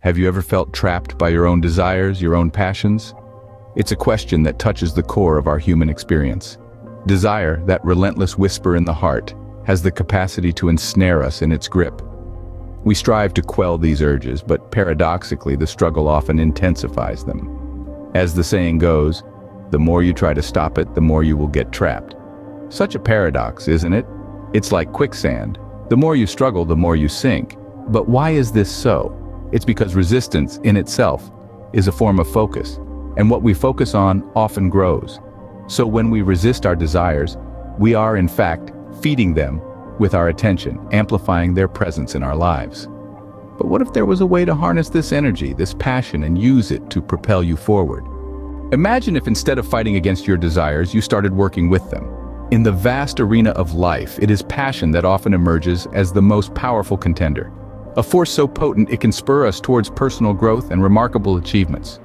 Have you ever felt trapped by your own desires, your own passions? It's a question that touches the core of our human experience. Desire, that relentless whisper in the heart, has the capacity to ensnare us in its grip. We strive to quell these urges, but paradoxically, the struggle often intensifies them. As the saying goes, the more you try to stop it, the more you will get trapped. Such a paradox, isn't it? It's like quicksand. The more you struggle, the more you sink. But why is this so? It's because resistance, in itself, is a form of focus, and what we focus on often grows. So when we resist our desires, we are, in fact, feeding them with our attention, amplifying their presence in our lives. But what if there was a way to harness this energy, this passion, and use it to propel you forward? Imagine if instead of fighting against your desires, you started working with them. In the vast arena of life, it is passion that often emerges as the most powerful contender. A force so potent it can spur us towards personal growth and remarkable achievements.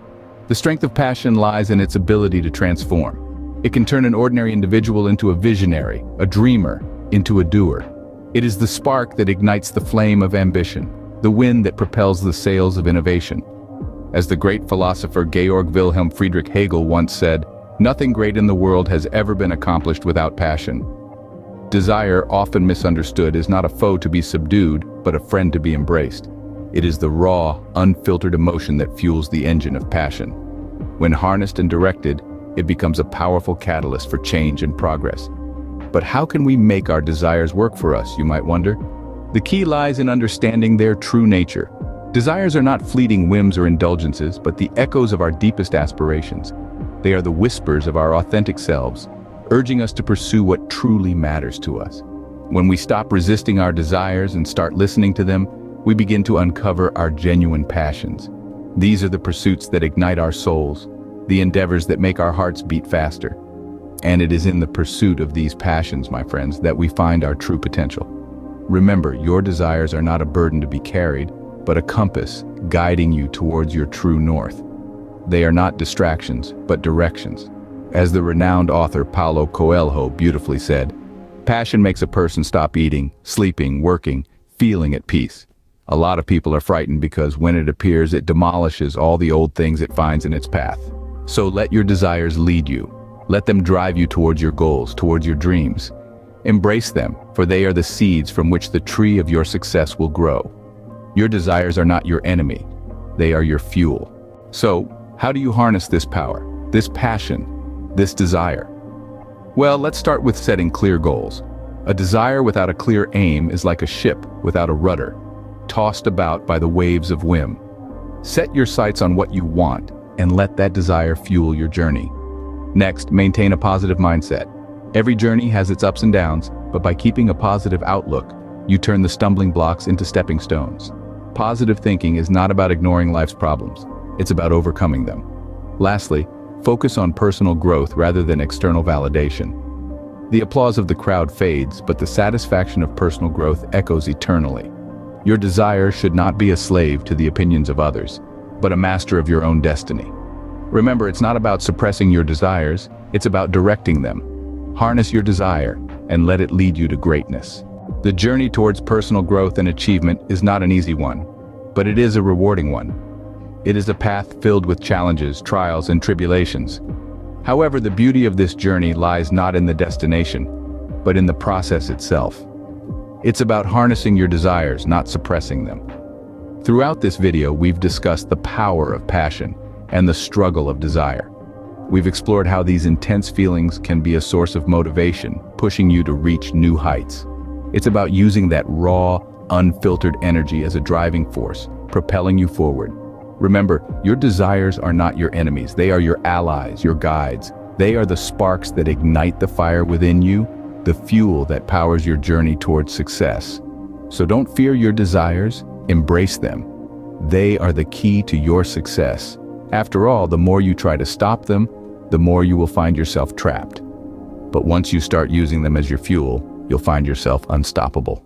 The strength of passion lies in its ability to transform. It can turn an ordinary individual into a visionary, a dreamer, into a doer. It is the spark that ignites the flame of ambition, the wind that propels the sails of innovation. As the great philosopher Georg Wilhelm Friedrich Hegel once said, "Nothing great in the world has ever been accomplished without passion." Desire, often misunderstood, is not a foe to be subdued, but a friend to be embraced. It is the raw, unfiltered emotion that fuels the engine of passion. When harnessed and directed, it becomes a powerful catalyst for change and progress. But how can we make our desires work for us, you might wonder? The key lies in understanding their true nature. Desires are not fleeting whims or indulgences, but the echoes of our deepest aspirations. They are the whispers of our authentic selves, urging us to pursue what truly matters to us. When we stop resisting our desires and start listening to them, we begin to uncover our genuine passions. These are the pursuits that ignite our souls, the endeavors that make our hearts beat faster. And it is in the pursuit of these passions, my friends, that we find our true potential. Remember, your desires are not a burden to be carried, but a compass guiding you towards your true north. They are not distractions, but directions. As the renowned author Paulo Coelho beautifully said, "Passion makes a person stop eating, sleeping, working, feeling at peace." A lot of people are frightened because when it appears, it demolishes all the old things it finds in its path. So let your desires lead you. Let them drive you towards your goals, towards your dreams. Embrace them, for they are the seeds from which the tree of your success will grow. Your desires are not your enemy. They are your fuel. So, how do you harness this power, this passion, this desire? Well, let's start with setting clear goals. A desire without a clear aim is like a ship without a rudder, tossed about by the waves of whim. Set your sights on what you want and let that desire fuel your journey. Next, maintain a positive mindset. Every journey has its ups and downs, but by keeping a positive outlook, you turn the stumbling blocks into stepping stones. Positive thinking is not about ignoring life's problems. It's about overcoming them. Lastly, focus on personal growth rather than external validation. The applause of the crowd fades, but the satisfaction of personal growth echoes eternally. Your desire should not be a slave to the opinions of others, but a master of your own destiny. Remember, it's not about suppressing your desires, it's about directing them. Harness your desire and let it lead you to greatness. The journey towards personal growth and achievement is not an easy one, but it is a rewarding one. It is a path filled with challenges, trials, and tribulations. However, the beauty of this journey lies not in the destination, but in the process itself. It's about harnessing your desires, not suppressing them. Throughout this video, we've discussed the power of passion and the struggle of desire. We've explored how these intense feelings can be a source of motivation, pushing you to reach new heights. It's about using that raw, unfiltered energy as a driving force, propelling you forward. Remember, your desires are not your enemies. They are your allies, your guides. They are the sparks that ignite the fire within you, the fuel that powers your journey towards success. So don't fear your desires, embrace them. They are the key to your success. After all, the more you try to stop them, the more you will find yourself trapped. But once you start using them as your fuel, you'll find yourself unstoppable.